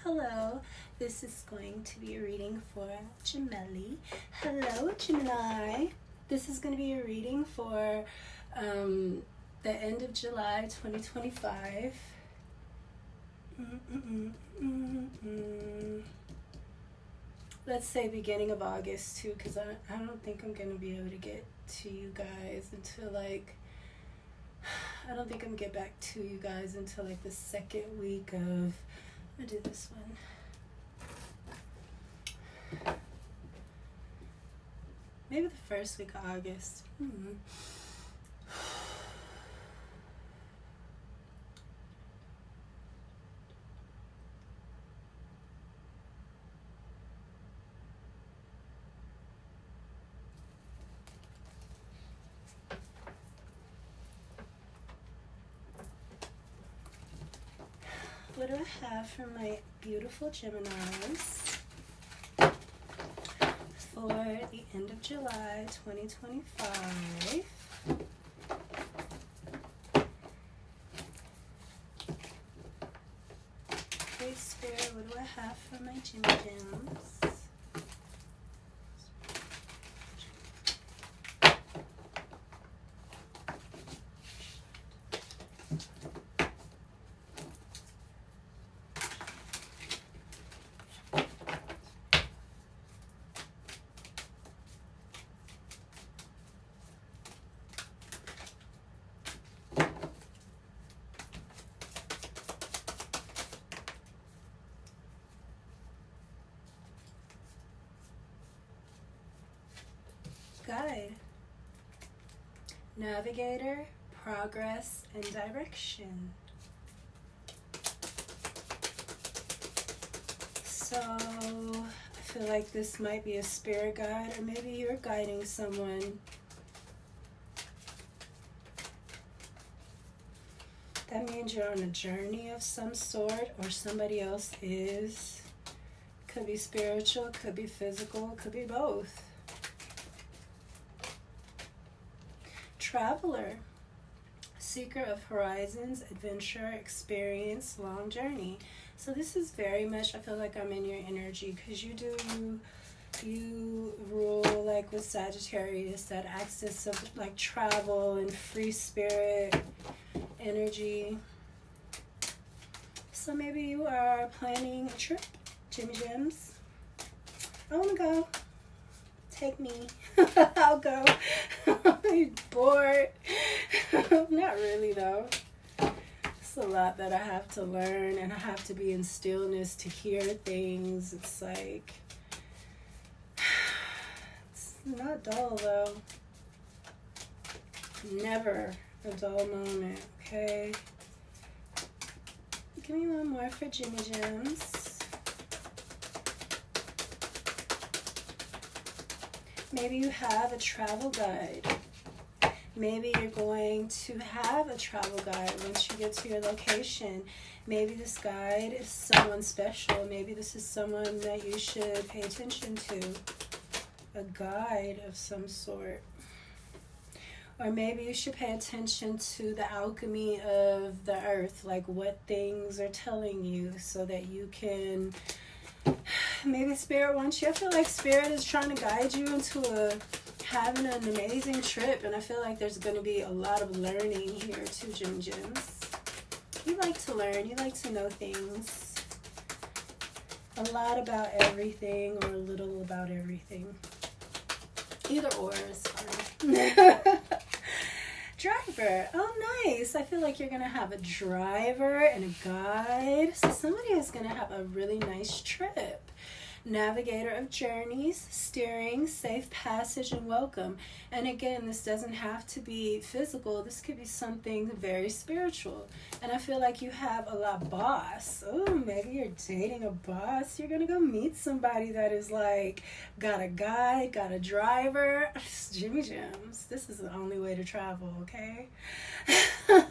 Hello, this is going to be a reading for Gemini. Hello, Gemini. This is going to be a reading for the end of July 2025. Let's say beginning of August too, because I don't think I'm going to be able to get to you guys until I don't think I'm going to get back to you guys until the second week of, I'm going to do this one. Maybe the first week of August. What do I have for my beautiful Geminis for the end of July 2025? Great Spirit, what do I have for my Gems? Guide, navigator, progress, and direction. So I feel like this might be a spirit guide, or maybe you're guiding someone. That means you're on a journey of some sort, or somebody else is. Could be spiritual, could be physical, could be both. Traveler, seeker of horizons, adventure, experience, long journey. So this is very much, I feel like I'm in your energy, because you rule with Sagittarius, that axis of travel and free spirit energy. So maybe you are planning a trip, Jimmy Gems. I want to go. Take me. I'll go. I'm bored. Not really though. It's a lot that I have to learn, and I have to be in stillness to hear things. It's it's not dull though. Never a dull moment, okay? Give me one more for Jimmy Gems. Maybe you have a travel guide. Maybe you're going to have a travel guide once you get to your location. Maybe this guide is someone special. Maybe this is someone that you should pay attention to. A guide of some sort. Or maybe you should pay attention to the alchemy of the earth, what things are telling you, so that you can... Maybe Spirit wants you. I feel like Spirit is trying to guide you into having an amazing trip, and I feel like there's going to be a lot of learning here too, Jim Gems. You like to learn. You like to know things. A lot about everything, or a little about everything. Either or is fine. Driver. Oh, nice. I feel like you're going to have a driver and a guide. So somebody is going to have a really nice trip. Navigator of journeys, steering, safe passage, and welcome. And again, this doesn't have to be physical. This could be something very spiritual. And I feel like you have a lot boss. Oh, maybe you're dating a boss. You're going to go meet somebody that is got a guide, got a driver. Jimmy Gems. This is the only way to travel, okay?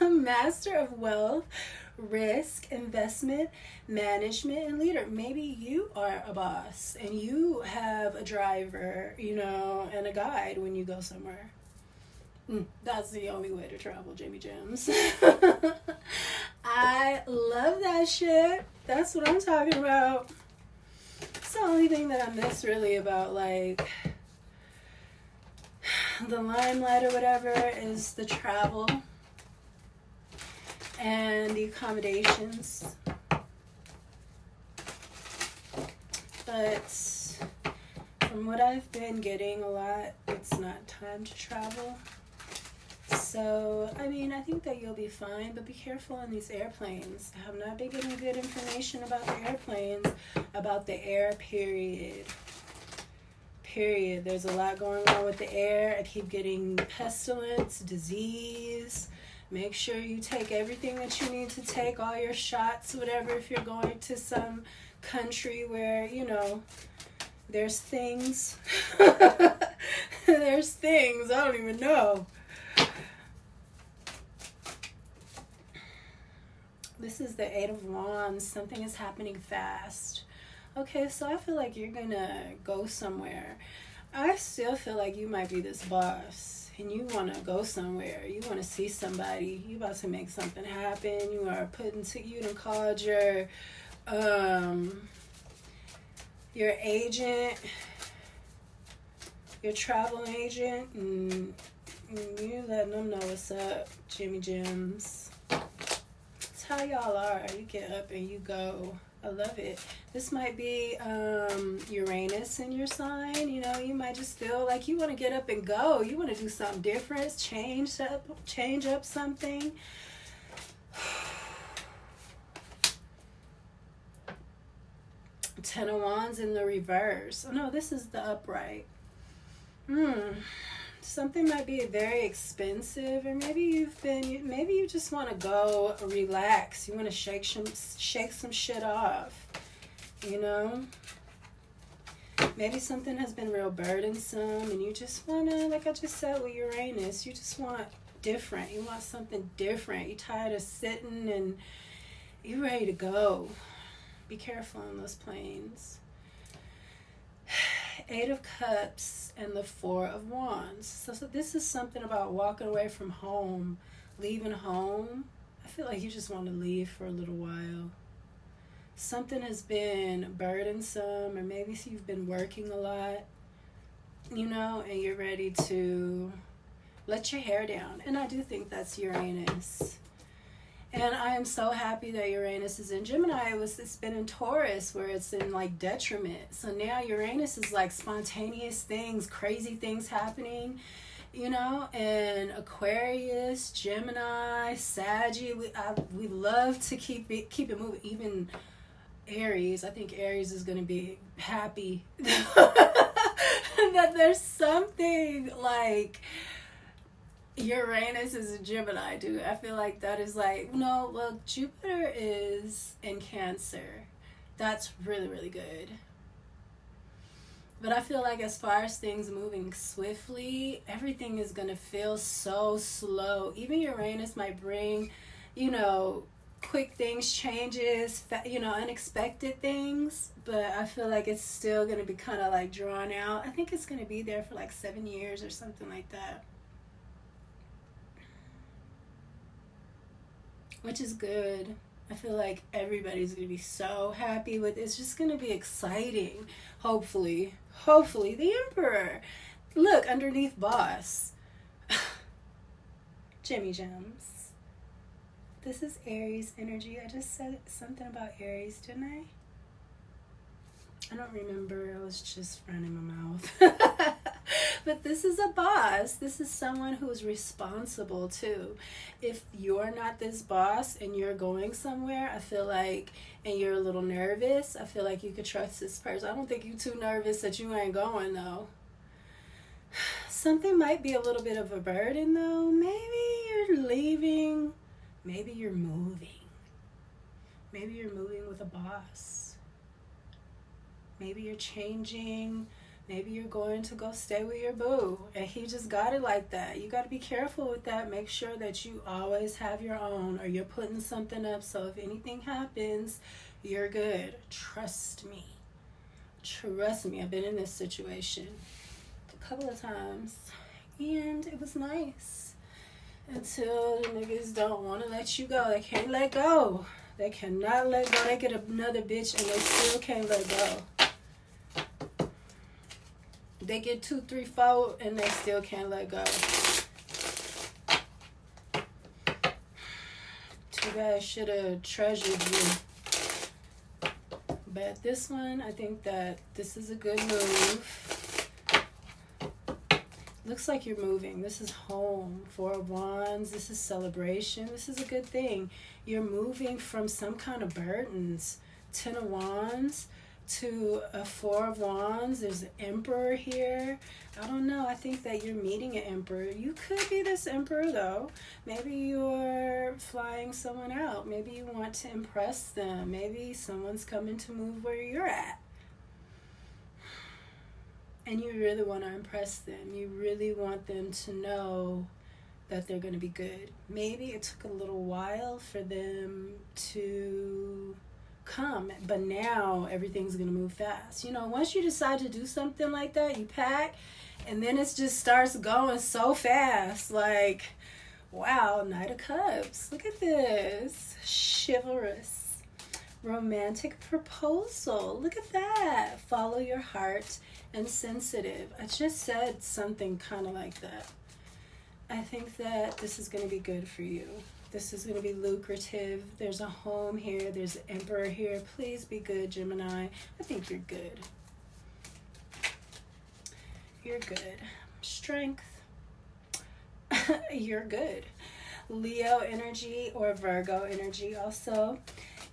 Master of wealth, risk, investment, management, and leader. Maybe you are a boss and you have a driver, and a guide when you go somewhere. That's the only way to travel, Jamie Gems. I love that shit. That's what I'm talking about. It's the only thing that I miss really about like the limelight or whatever is the travel and the accommodations. But from what I've been getting a lot, it's not time to travel. So, I mean, I think that you'll be fine, but be careful on these airplanes. I have not been getting good information about the airplanes, about the air, period. Period. There's a lot going on with the air. I keep getting pestilence, disease. Make sure you take everything that you need to take, all your shots, whatever, if you're going to some country where, you know, there's things. There's things. I don't even know. This is the Eight of Wands. Something is happening fast. Okay, so I feel like you're gonna go somewhere. I still feel like you might be this boss and you want to go somewhere. You want to see somebody. You about to make something happen. You are you done called your agent, your travel agent, and you letting them know what's up, Jimmy Jims. That's how y'all are. You get up and you go. I love it. This might be Uranus in your sign. You know, you might just feel like you want to get up and go. You want to do something different, change up something. Ten of Wands in the reverse. Oh no, this is the upright. Something might be very expensive, or maybe you just want to go relax. You want to shake some shit off, you know. Maybe something has been real burdensome, and you just want to, like I just said with Uranus, you just want different. You want something different. You're tired of sitting, and you're ready to go. Be careful on those planes. Eight of Cups and the Four of Wands. So this is something about walking away from home, leaving home. I feel like you just want to leave for a little while. Something has been burdensome, or maybe you've been working a lot, you know, and you're ready to let your hair down. And I do think that's Uranus. And I am so happy that Uranus is in Gemini. It's been in Taurus where it's in like detriment. So now Uranus is like spontaneous things, crazy things happening, you know. And Aquarius, Gemini, Sagittarius, we love to keep it moving. Even Aries, I think Aries is going to be happy that there's something like Uranus is a Gemini, dude. I feel like that is like, no, well, Jupiter is in Cancer. That's really, really good. But I feel like as far as things moving swiftly, everything is going to feel so slow. Even Uranus might bring, you know, quick things, changes, you know, unexpected things. But I feel like it's still going to be kind of like drawn out. I think it's going to be there for like 7 years or something like that. Which is good. I feel like everybody's going to be so happy with it. It's just going to be exciting. Hopefully. Hopefully. The Emperor. Look, underneath boss. Jimmy Gems. This is Aries energy. I just said something about Aries, didn't I? I don't remember. I was just running my mouth. But this is a boss. This is someone who is responsible too. If you're not this boss and you're going somewhere, I feel like, and you're a little nervous, I feel like you could trust this person. I don't think you're too nervous that you ain't going though. Something might be a little bit of a burden though. Maybe you're leaving. Maybe you're moving. Maybe you're moving with a boss. Maybe you're changing. Maybe you're going to go stay with your boo and he just got it like that. You got to be careful with that. Make sure that you always have your own, or you're putting something up so if anything happens, you're good. Trust me. Trust me. I've been in this situation a couple of times and it was nice until the niggas don't want to let you go. They can't let go. They cannot let go. They get another bitch and they still can't let go. They get 2, 3, 4 and they still can't let go. Too bad I should have treasured you. But this one, I think that this is a good move. Looks like you're moving. This is home. 4 of Wands. This is celebration. This is a good thing. You're moving from some kind of burdens. 10 of Wands to a 4 of Wands. There's an Emperor here. I don't know. I think that you're meeting an Emperor. You could be this Emperor, though. Maybe you're flying someone out. Maybe you want to impress them. Maybe someone's coming to move where you're at. And you really want to impress them. You really want them to know that they're going to be good. Maybe it took a little while for them to come, but now everything's going to move fast. You know, once you decide to do something like that, you pack, and then it just starts going so fast. Like, wow, Knight of Cups. Look at this. Chivalrous. Romantic proposal. Look at that. Follow your heart. And sensitive. I just said something kind of like that. I think that this is going to be good for you. This is going to be lucrative. There's a home here. There's an Emperor here. Please be good, Gemini. I think you're good. You're good. Strength. You're good. Leo energy or Virgo energy also.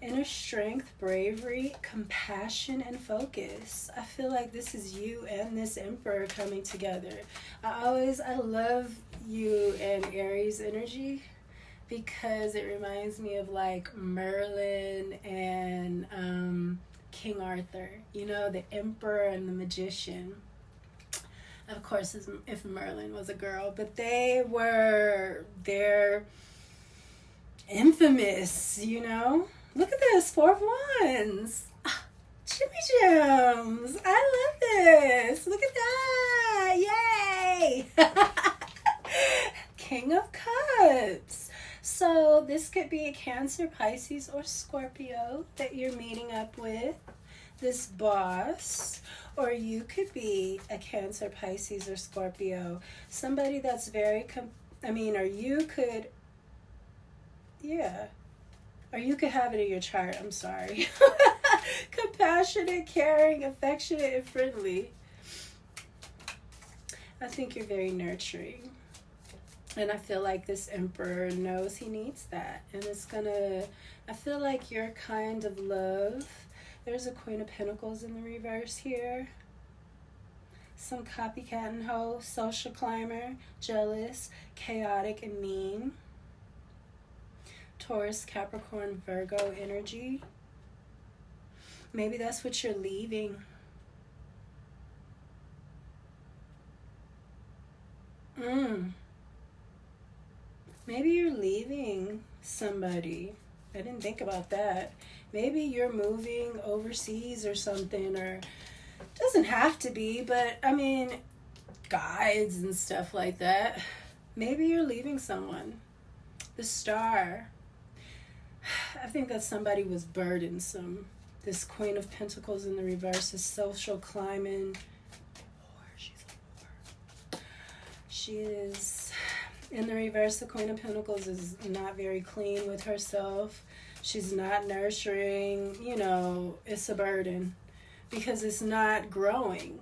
Inner strength, bravery, compassion, and focus. I feel like this is you and this Emperor coming together. I love you and Aries energy because it reminds me of like Merlin and King Arthur. You know, the Emperor and the Magician. Of course, if Merlin was a girl, but they're infamous, you know? Look at this, 4 of Wands. Jimmy Gems. I love this. Look at that. Yay. King of Cups. So this could be a Cancer, Pisces, or Scorpio that you're meeting up with. This boss. Or you could be a Cancer, Pisces, or Scorpio. Somebody that's very, or you could, or you could have it in your chart, I'm sorry. Compassionate, caring, affectionate, and friendly. I think you're very nurturing. And I feel like this Emperor knows he needs that. And I feel like your kind of love. There's a Queen of Pentacles in the reverse here. Some copycat and hoe, social climber, jealous, chaotic, and mean. Taurus, Capricorn, Virgo energy. Maybe that's what you're leaving. Maybe you're leaving somebody. I didn't think about that. Maybe you're moving overseas or something, or doesn't have to be, but guides and stuff like that. Maybe you're leaving someone. The Star. I think that somebody was burdensome. This Queen of Pentacles in the reverse is social climbing. She is in the reverse. The Queen of Pentacles is not very clean with herself. She's not nurturing. It's a burden because it's not growing.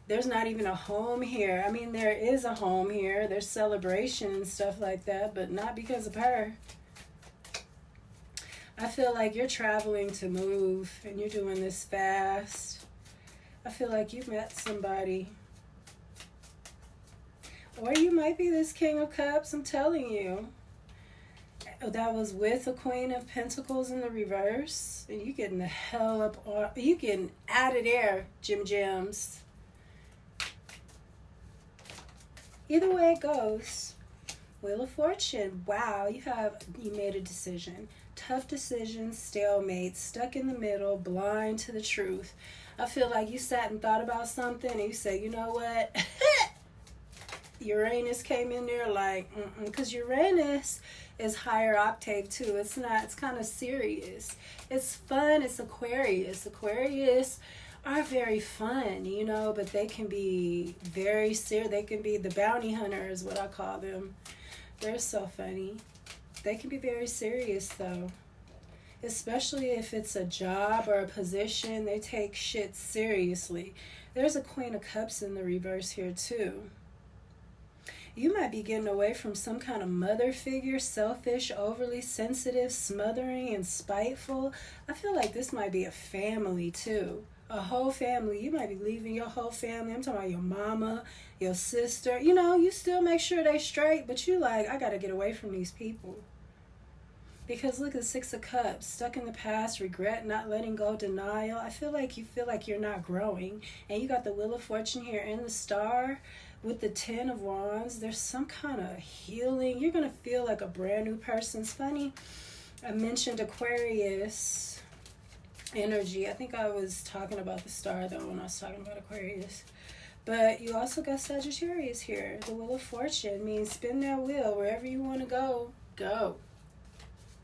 There's not even a home here. There is a home here. There's celebration and stuff like that, but not because of her. I feel like you're traveling to move and you're doing this fast. I feel like you met somebody. Or you might be this King of Cups, I'm telling you. That was with a Queen of Pentacles in the reverse. And you getting the hell up, you getting out of there, Jim Gems. Either way it goes. Wheel of Fortune. Wow, you made a decision. Tough decision, stalemate, stuck in the middle, blind to the truth. I feel like you sat and thought about something and you said, you know what? Uranus came in there like, because Uranus is higher octave too. It's not, it's kind of serious. It's fun. It's Aquarius. Aquarius are very fun, you know, but they can be very serious. They can be the bounty hunters, what I call them. They're so funny. They can be very serious though. Especially if it's a job or a position, they take shit seriously. There's a Queen of Cups in the reverse here too. You might be getting away from some kind of mother figure, selfish, overly sensitive, smothering, and spiteful. I feel like this might be a family too. A whole family. You might be leaving your whole family. I'm talking about your mama, your sister. You know, you still make sure they straight, but you like, I gotta get away from these people. Because look at the Six of Cups, stuck in the past, regret, not letting go, denial. I feel like you're not growing. And you got the Wheel of Fortune here and the Star with the Ten of Wands. There's some kind of healing. You're going to feel like a brand new person. It's funny, I mentioned Aquarius energy. I think I was talking about the Star though when I was talking about Aquarius. But you also got Sagittarius here. The Wheel of Fortune means spin that wheel. Wherever you want to go, go.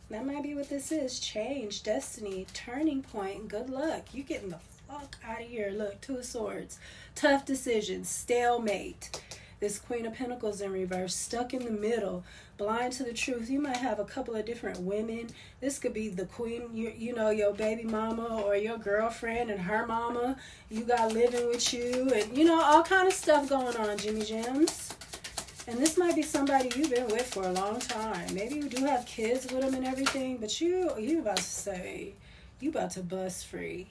That might be what this is. Change, destiny, turning point, good luck. You getting the fuck out of here. Look, Two of Swords. Tough decisions, stalemate. This Queen of Pentacles in reverse, stuck in the middle, blind to the truth. You might have a couple of different women. This could be the queen, you know, your baby mama or your girlfriend and her mama. You got living with you and, you know, all kind of stuff going on, Jimmy Gems. And this might be somebody you've been with for a long time. Maybe you do have kids with them and everything, but you about to say, you about to bust free.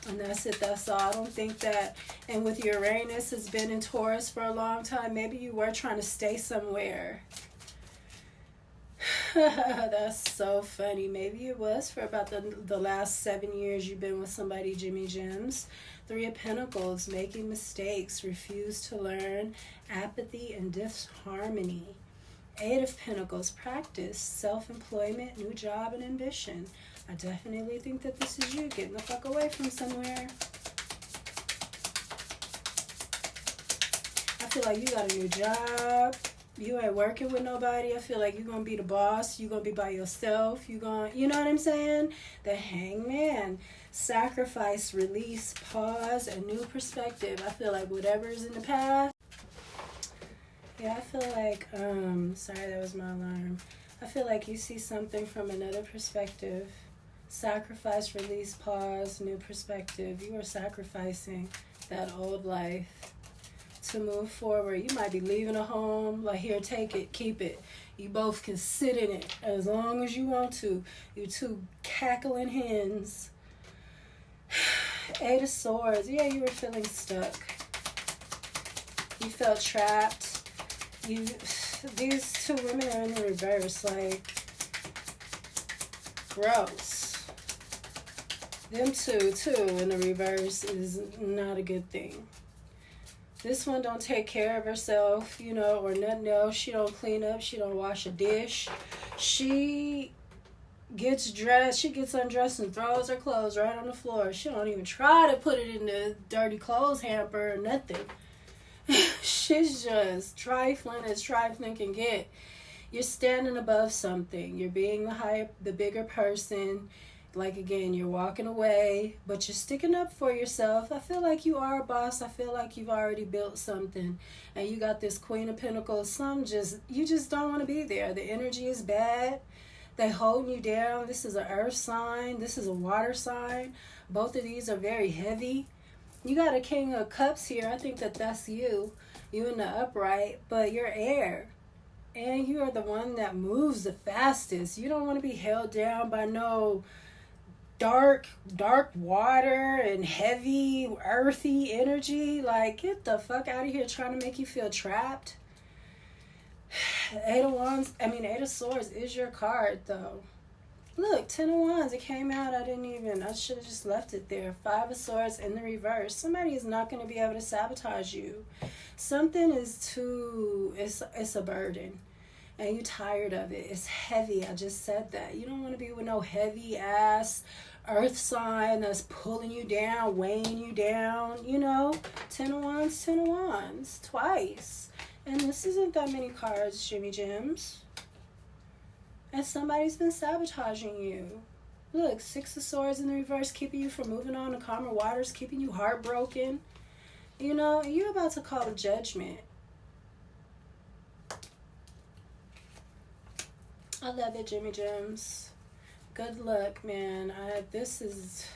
And that's it, that's all. I don't think that, and with Uranus has been in Taurus for a long time, maybe you were trying to stay somewhere. That's so funny. Maybe it was for about the last 7 years you've been with somebody, Jimmy Gems. Three of Pentacles, making mistakes, refuse to learn, apathy and disharmony. Eight of Pentacles, practice, self-employment, new job and ambition. I definitely think that this is you getting the fuck away from somewhere. I feel like you got a new job. You ain't working with nobody. I feel like you're going to be the boss. You're going to be by yourself. You know what I'm saying? The Hangman. Sacrifice, release, pause, a new perspective. I feel like whatever is in the past. Yeah, I feel like, sorry, that was my alarm. I feel like you see something from another perspective. Sacrifice, release, pause, new perspective. You are sacrificing that old life to move forward. You might be leaving a home, like, here, take it, keep it. You both can sit in it as long as you want to. You two cackling hens. Eight of Swords. Yeah, you were feeling stuck. You felt trapped. These two women are in the reverse, like, gross. Them two, too, in the reverse is not a good thing. This one don't take care of herself, you know, or nothing else. She don't clean up. She don't wash a dish. She gets dressed. She gets undressed and throws her clothes right on the floor. She don't even try to put it in the dirty clothes hamper or nothing. She's just trifling as trifling can get. You're standing above something. You're being the bigger person. Like, again, you're walking away, but you're sticking up for yourself. I feel like you are a boss. I feel like you've already built something. And you got this Queen of Pentacles. You just don't want to be there. The energy is bad. They holding you down. This is an earth sign. This is a water sign. Both of these are very heavy. You got a King of Cups here. I think that that's you. You in the upright, but you're air. And you are the one that moves the fastest. You don't want to be held down by no dark water and heavy earthy energy. Like, get the fuck out of here trying to make you feel trapped. Eight of Swords is your card though. Look, 10 of Wands, it came out. I should have just left it there. 5 of Swords in the reverse. Somebody is not going to be able to sabotage you. Something is it's a burden. And you're tired of it. It's heavy. I just said that. You don't want to be with no heavy ass earth sign that's pulling you down, weighing you down. You know, 10 of Wands, 10 of Wands. Twice. And this isn't that many cards, Jimmy Jims. And somebody's been sabotaging you. Look, Six of Swords in the reverse, keeping you from moving on to calmer waters, keeping you heartbroken. You know, you're about to call a judgment. I love it, Jimmy Jims. Good luck, man. This is,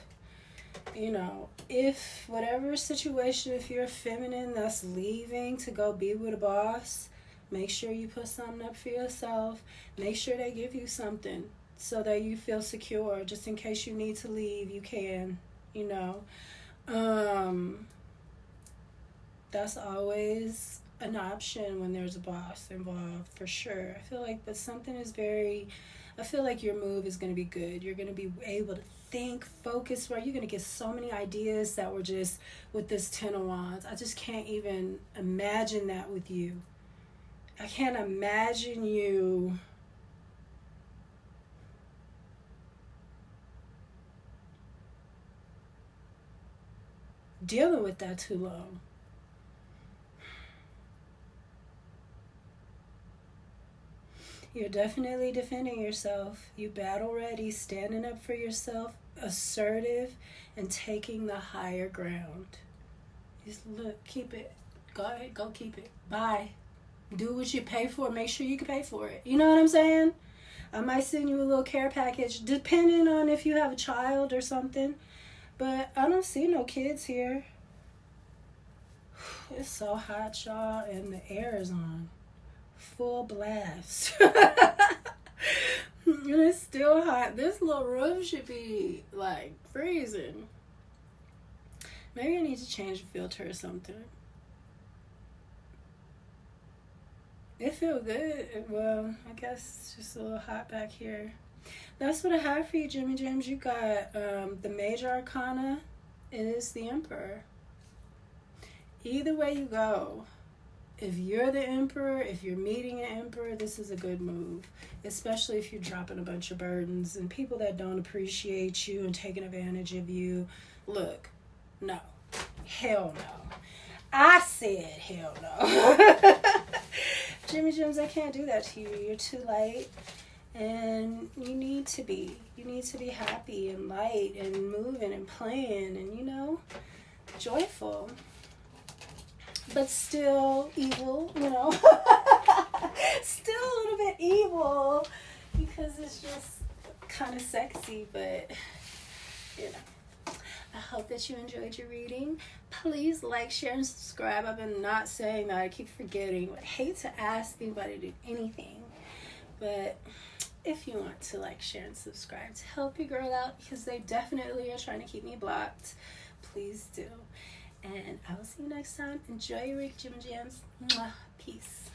you know, if whatever situation, if you're a feminine that's leaving to go be with a boss, make sure you put something up for yourself. Make sure they give you something so that you feel secure. Just in case you need to leave, you can, you know. That's always an option when there's a boss involved, for sure. I feel like, but something is I feel like your move is going to be good. You're going to be able to think, focus, where you're going to get so many ideas that were just with this Ten of Wands. I just can't even imagine that with you. I can't imagine you dealing with that too long. You're definitely defending yourself. You battle ready, standing up for yourself, assertive, and taking the higher ground. Just look, keep it. Go ahead, go keep it. Bye. Do what you pay for. Make sure you can pay for it. You know what I'm saying? I might send you a little care package, depending on if you have a child or something. But I don't see no kids here. It's so hot, y'all, and the air is on. Full blast. And it's still hot. This little room should be like freezing. Maybe I need to change the filter or something. It feels good. Well, I guess it's just a little hot back here. That's what I have for you, Jimmy Jims. You got the Major Arcana is the Emperor. Either way you go, if you're the Emperor, if you're meeting an Emperor, this is a good move. Especially if you're dropping a bunch of burdens and people that don't appreciate you and taking advantage of you. Look, no. Hell no. I said hell no. Jimmy Jims, I can't do that to you. You're too light. And you need to be. You need to be happy and light and moving and playing and, you know, joyful. But still evil, you know. Still a little bit evil because it's just kind of sexy, but, you know. I hope that you enjoyed your reading. Please like, share, and subscribe. I've been not saying that. I keep forgetting. I hate to ask anybody to do anything. But if you want to like, share, and subscribe to help your girl out, because they definitely are trying to keep me blocked, please do. And I will see you next time. Enjoy your week, Jimmy Jams. Mwah. Peace.